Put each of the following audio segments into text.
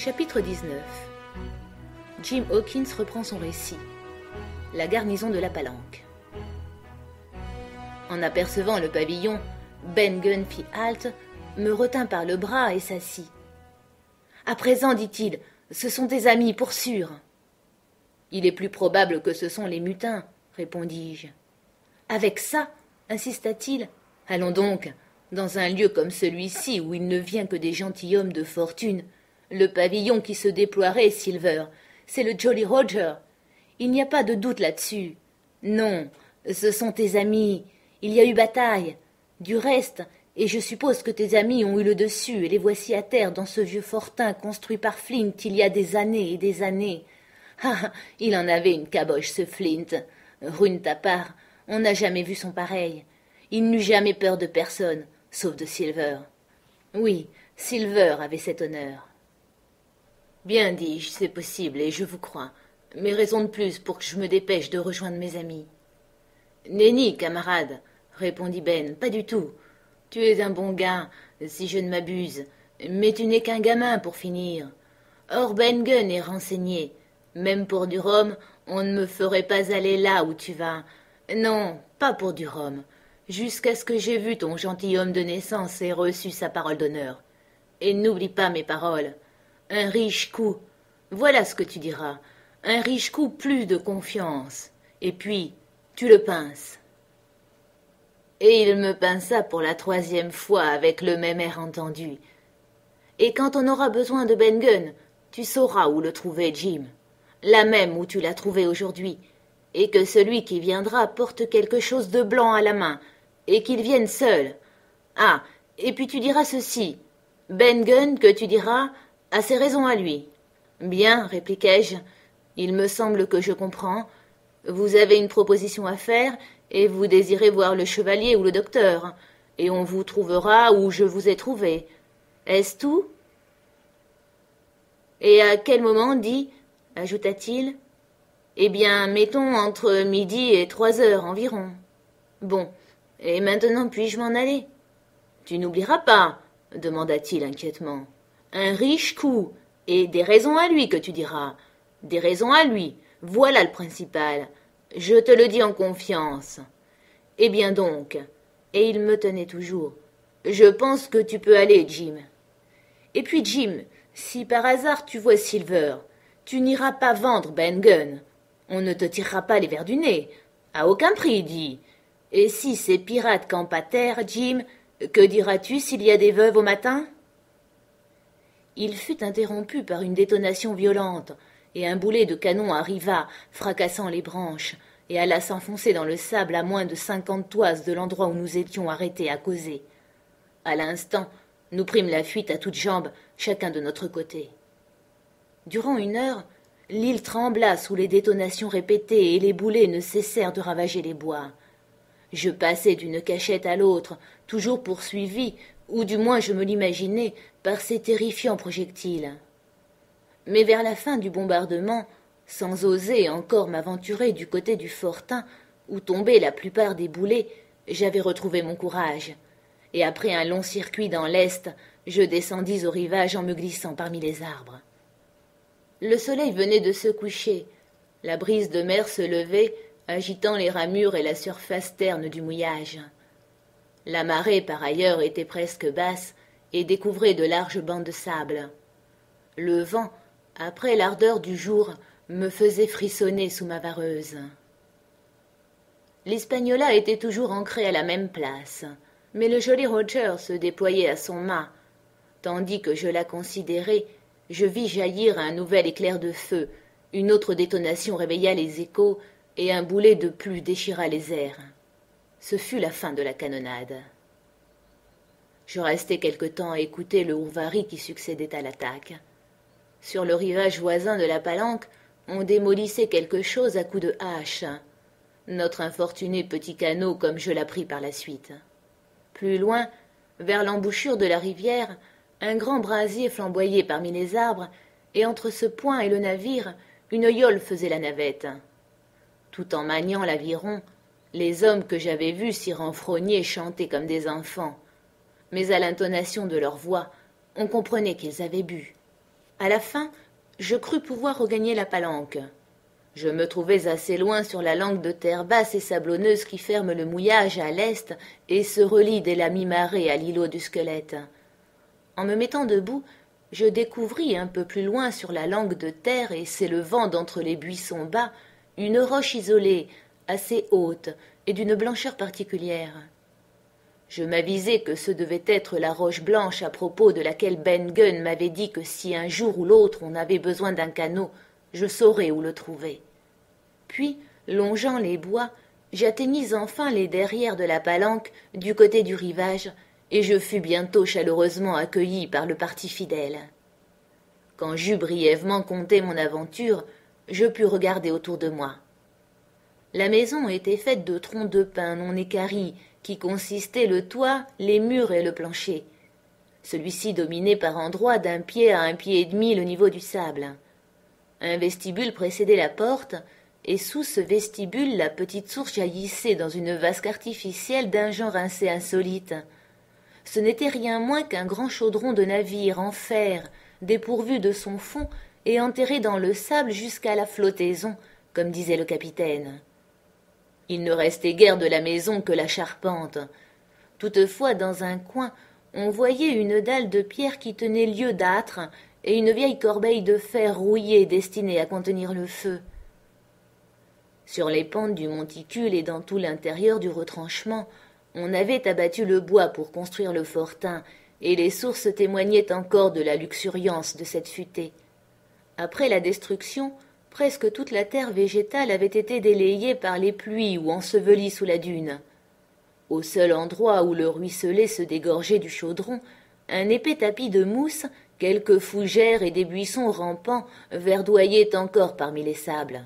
Chapitre 19. Jim Hawkins reprend son récit. La garnison de la Palanque. En apercevant le pavillon, Ben Gunn fit halte, me retint par le bras et s'assit. « À présent, dit-il, ce sont tes amis, pour sûr. »« Il est plus probable que ce sont les mutins, » répondis-je. « Avec ça, insista-t-il, allons donc, dans un lieu comme celui-ci où il ne vient que des gentilshommes de fortune. Le pavillon qui se déploierait, Silver, c'est le Jolly Roger. Il n'y a pas de doute là-dessus. Non, ce sont tes amis. Il y a eu bataille. Du reste, et je suppose que tes amis ont eu le dessus et les voici à terre dans ce vieux fortin construit par Flint il y a des années et des années. Ah, il en avait une caboche, ce Flint. Rune ta part, on n'a jamais vu son pareil. Il n'eut jamais peur de personne, sauf de Silver. Oui, Silver avait cet honneur. Bien, dis-je, c'est possible, et je vous crois. Mais raison de plus pour que je me dépêche de rejoindre mes amis. Nenni, camarade, répondit Ben, pas du tout. Tu es un bon gars, si je ne m'abuse, mais tu n'es qu'un gamin pour finir. Or Ben Gunn est renseigné. Même pour du rhum, on ne me ferait pas aller là où tu vas. Non, pas pour du rhum. Jusqu'à ce que j'aie vu ton gentilhomme de naissance et reçu sa parole d'honneur. Et n'oublie pas mes paroles. Un riche coup, voilà ce que tu diras. Un riche coup, plus de confiance. Et puis, tu le pinces. Et il me pinça pour la 3e fois avec le même air entendu. Et quand on aura besoin de Ben Gunn, tu sauras où le trouver, Jim. La même où tu l'as trouvé aujourd'hui. Et que celui qui viendra porte quelque chose de blanc à la main, et qu'il vienne seul. Ah, et puis tu diras ceci. Ben Gunn, que tu diras, a ses raisons à lui. Bien, répliquai-je, il me semble que je comprends. Vous avez une proposition à faire, et vous désirez voir le chevalier ou le docteur, et on vous trouvera où je vous ai trouvé. Est-ce tout? Et à quel moment, dit, ajouta-t-il? Eh bien, mettons entre midi et 3 heures environ. Bon, et maintenant puis-je m'en aller? Tu n'oublieras pas, demanda-t-il inquiètement. Un riche coup, et des raisons à lui que tu diras. Des raisons à lui, voilà le principal. Je te le dis en confiance. Eh bien donc, et il me tenait toujours. Je pense que tu peux aller, Jim. Et puis, Jim, si par hasard tu vois Silver, tu n'iras pas vendre Ben Gunn. On ne te tirera pas les vers du nez. À aucun prix, dis. Et si ces pirates campent à terre, Jim, que diras-tu s'il y a des veuves au matin? Il fut interrompu par une détonation violente, et un boulet de canon arriva, fracassant les branches, et alla s'enfoncer dans le sable à moins de 50 toises de l'endroit où nous étions arrêtés à causer. À l'instant, nous prîmes la fuite à toutes jambes, chacun de notre côté. Durant 1 heure, l'île trembla sous les détonations répétées et les boulets ne cessèrent de ravager les bois. Je passai d'une cachette à l'autre, toujours poursuivi, ou du moins je me l'imaginais, par ces terrifiants projectiles. Mais vers la fin du bombardement, sans oser encore m'aventurer du côté du fortin, où tombaient la plupart des boulets, j'avais retrouvé mon courage, et après un long circuit dans l'est, je descendis au rivage en me glissant parmi les arbres. Le soleil venait de se coucher, la brise de mer se levait, agitant les ramures et la surface terne du mouillage. La marée, par ailleurs, était presque basse et découvrait de larges bancs de sable. Le vent, après l'ardeur du jour, me faisait frissonner sous ma vareuse. L'Hispaniola était toujours ancrée à la même place, mais le Jolly Roger se déployait à son mât. Tandis que je la considérais, je vis jaillir un nouvel éclair de feu, une autre détonation réveilla les échos, et un boulet de plus déchira les airs. Ce fut la fin de la canonnade. Je restai quelque temps à écouter le hourvari qui succédait à l'attaque. Sur le rivage voisin de la Palanque, on démolissait quelque chose à coups de hache. Notre infortuné petit canot, comme je l'appris par la suite. Plus loin, vers l'embouchure de la rivière, un grand brasier flamboyait parmi les arbres, et entre ce point et le navire, une yole faisait la navette. Tout en maniant l'aviron, les hommes que j'avais vus s'y renfrogner chantaient comme des enfants. Mais à l'intonation de leur voix, on comprenait qu'ils avaient bu. À la fin, je crus pouvoir regagner la palanque. Je me trouvais assez loin sur la langue de terre basse et sablonneuse qui ferme le mouillage à l'est et se relie dès la mi-marée à l'îlot du Squelette. En me mettant debout, je découvris un peu plus loin sur la langue de terre et s'élevant d'entre les buissons bas une roche isolée, assez haute et d'une blancheur particulière. Je m'avisai que ce devait être la roche blanche à propos de laquelle Ben Gunn m'avait dit que si un jour ou l'autre on avait besoin d'un canot, je saurais où le trouver. Puis, longeant les bois, j'atteignis enfin les derrières de la palanque du côté du rivage, et je fus bientôt chaleureusement accueilli par le parti fidèle. Quand j'eus brièvement conté mon aventure, je pus regarder autour de moi. La maison était faite de troncs de pin non équarris, qui consistaient le toit, les murs et le plancher. Celui-ci dominait par endroits d'un pied à un pied et demi le niveau du sable. Un vestibule précédait la porte, et sous ce vestibule la petite source jaillissait dans une vasque artificielle d'un genre assez insolite. Ce n'était rien moins qu'un grand chaudron de navire en fer, dépourvu de son fond et enterré dans le sable jusqu'à la flottaison, comme disait le capitaine. Il ne restait guère de la maison que la charpente. Toutefois, dans un coin, on voyait une dalle de pierre qui tenait lieu d'âtre et une vieille corbeille de fer rouillée destinée à contenir le feu. Sur les pentes du monticule et dans tout l'intérieur du retranchement, on avait abattu le bois pour construire le fortin, et les sources témoignaient encore de la luxuriance de cette futaie. Après la destruction, presque toute la terre végétale avait été délayée par les pluies ou ensevelie sous la dune. Au seul endroit où le ruisselet se dégorgeait du chaudron, un épais tapis de mousse, quelques fougères et des buissons rampants verdoyaient encore parmi les sables.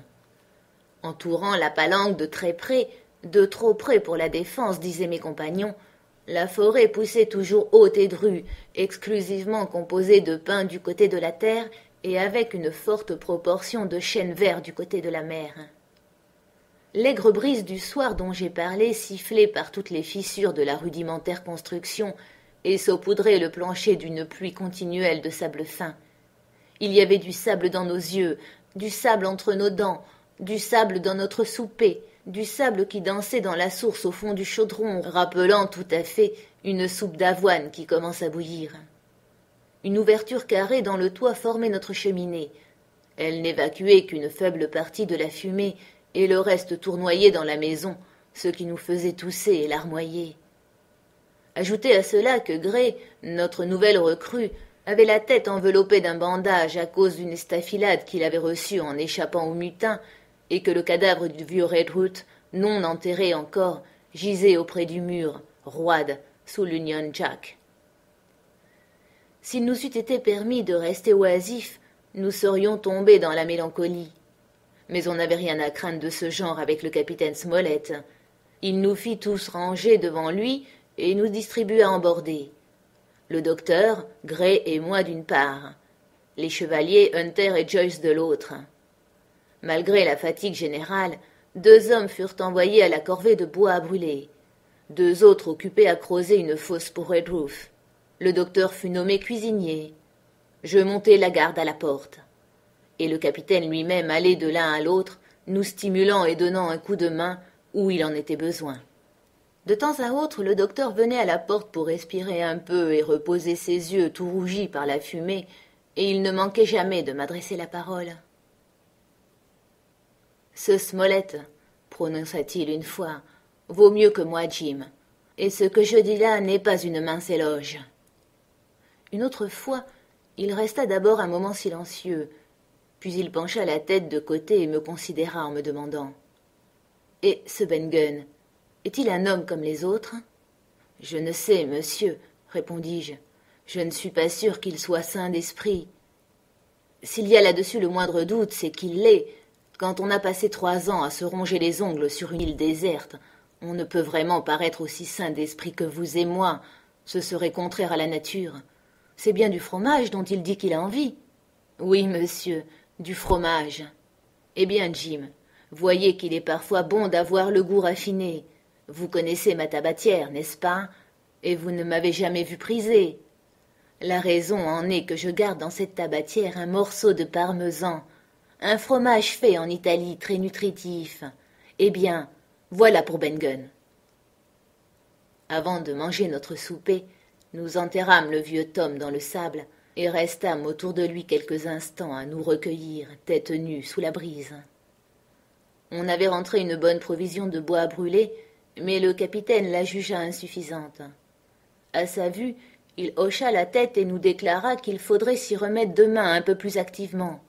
Entourant la palanque de très près, de trop près pour la défense, disaient mes compagnons, la forêt poussait toujours haute et drue, exclusivement composée de pins du côté de la terre et avec une forte proportion de chênes verts du côté de la mer. L'aigre brise du soir dont j'ai parlé sifflait par toutes les fissures de la rudimentaire construction et saupoudrait le plancher d'une pluie continuelle de sable fin. Il y avait du sable dans nos yeux, du sable entre nos dents, du sable dans notre souper, du sable qui dansait dans la source au fond du chaudron, rappelant tout à fait une soupe d'avoine qui commence à bouillir. Une ouverture carrée dans le toit formait notre cheminée. Elle n'évacuait qu'une faible partie de la fumée, et le reste tournoyait dans la maison, ce qui nous faisait tousser et larmoyer. Ajoutez à cela que Gray, notre nouvelle recrue, avait la tête enveloppée d'un bandage à cause d'une estafilade qu'il avait reçue en échappant aux mutins, et que le cadavre du vieux Redruth, non enterré encore, gisait auprès du mur, roide, sous l'Union Jack. S'il nous eût été permis de rester oisifs, nous serions tombés dans la mélancolie. Mais on n'avait rien à craindre de ce genre avec le capitaine Smollett. Il nous fit tous ranger devant lui et nous distribua en bordée. Le docteur, Gray et moi d'une part, les chevaliers Hunter et Joyce de l'autre. Malgré la fatigue générale, 2 hommes furent envoyés à la corvée de bois à brûler. 2 autres occupés à creuser une fosse pour Redruth. Le docteur fut nommé cuisinier. Je montai la garde à la porte. Et le capitaine lui-même allait de l'un à l'autre, nous stimulant et donnant un coup de main où il en était besoin. De temps à autre, le docteur venait à la porte pour respirer un peu et reposer ses yeux tout rougis par la fumée, et il ne manquait jamais de m'adresser la parole. « Ce Smollett, prononça-t-il une fois, vaut mieux que moi, Jim, et ce que je dis là n'est pas une mince éloge. » Une autre fois, il resta d'abord un moment silencieux, puis il pencha la tête de côté et me considéra en me demandant « Et ce Ben Gunn, est-il un homme comme les autres ?»« Je ne sais, monsieur, répondis-je. Je ne suis pas sûr qu'il soit sain d'esprit. S'il y a là-dessus le moindre doute, c'est qu'il l'est. Quand on a passé 3 ans à se ronger les ongles sur une île déserte, on ne peut vraiment paraître aussi sain d'esprit que vous et moi. Ce serait contraire à la nature. C'est bien du fromage dont il dit qu'il a envie. »« Oui, monsieur, du fromage. Eh bien, Jim, voyez qu'il est parfois bon d'avoir le goût raffiné. Vous connaissez ma tabatière, n'est-ce pas? Et vous ne m'avez jamais vu priser. La raison en est que je garde dans cette tabatière un morceau de parmesan, un fromage fait en Italie très nutritif. Eh bien, voilà pour Ben Gunn. » Avant de manger notre souper, nous enterrâmes le vieux Tom dans le sable et restâmes autour de lui quelques instants à nous recueillir, tête nue, sous la brise. On avait rentré une bonne provision de bois à brûler, mais le capitaine la jugea insuffisante. À sa vue, il hocha la tête et nous déclara qu'il faudrait s'y remettre demain un peu plus activement.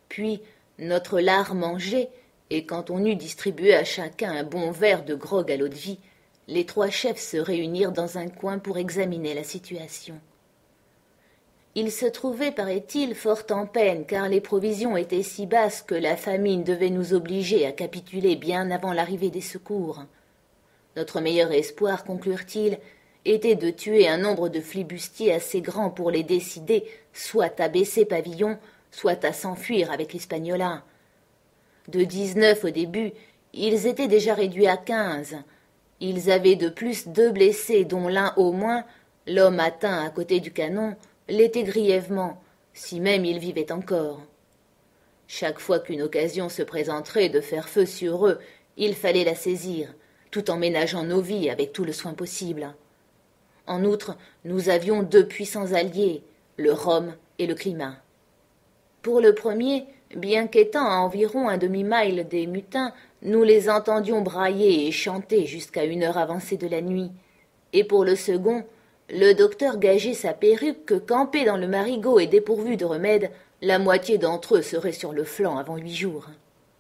Puis, notre lard mangé, et quand on eut distribué à chacun un bon verre de grog à l'eau-de-vie, les 3 chefs se réunirent dans un coin pour examiner la situation. Ils se trouvaient, paraît-il, fort en peine, car les provisions étaient si basses que la famine devait nous obliger à capituler bien avant l'arrivée des secours. Notre meilleur espoir, conclurent-ils, était de tuer un nombre de flibustiers assez grand pour les décider soit à baisser pavillon, soit à s'enfuir avec l'Hispaniola. De 19 au début, ils étaient déjà réduits à 15. Ils avaient de plus 2 blessés, dont l'un au moins, l'homme atteint à côté du canon, l'était grièvement, si même il vivait encore. Chaque fois qu'une occasion se présenterait de faire feu sur eux, il fallait la saisir, tout en ménageant nos vies avec tout le soin possible. En outre, nous avions 2 puissants alliés, le rhum et le climat. Pour le premier, bien qu'étant à environ un demi-mille des mutins, nous les entendions brailler et chanter jusqu'à une heure avancée de la nuit, et pour le second, le docteur gageait sa perruque que, campés dans le marigot et dépourvus de remède, la moitié d'entre eux seraient sur le flanc avant 8 jours.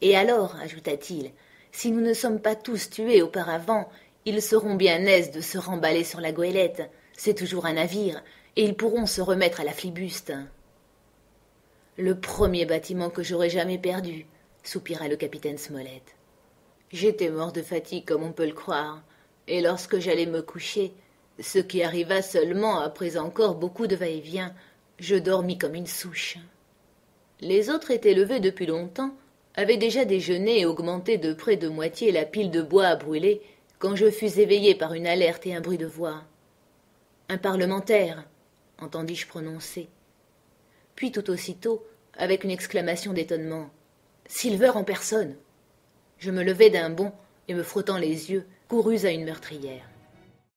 Et alors, ajouta-t-il, si nous ne sommes pas tous tués auparavant, ils seront bien aises de se remballer sur la goélette, c'est toujours un navire, et ils pourront se remettre à la flibuste. Le premier bâtiment que j'aurais jamais perdu, soupira le capitaine Smollett. J'étais mort de fatigue comme on peut le croire, et lorsque j'allais me coucher, ce qui arriva seulement après encore beaucoup de va-et-vient, je dormis comme une souche. Les autres étaient levés depuis longtemps, avaient déjà déjeuné et augmenté de près de moitié la pile de bois à brûler, quand je fus éveillé par une alerte et un bruit de voix. « Un parlementaire !» entendis-je prononcer. Puis tout aussitôt, avec une exclamation d'étonnement, « Silver en personne !» Je me levai d'un bond et me frottant les yeux, courus à une meurtrière.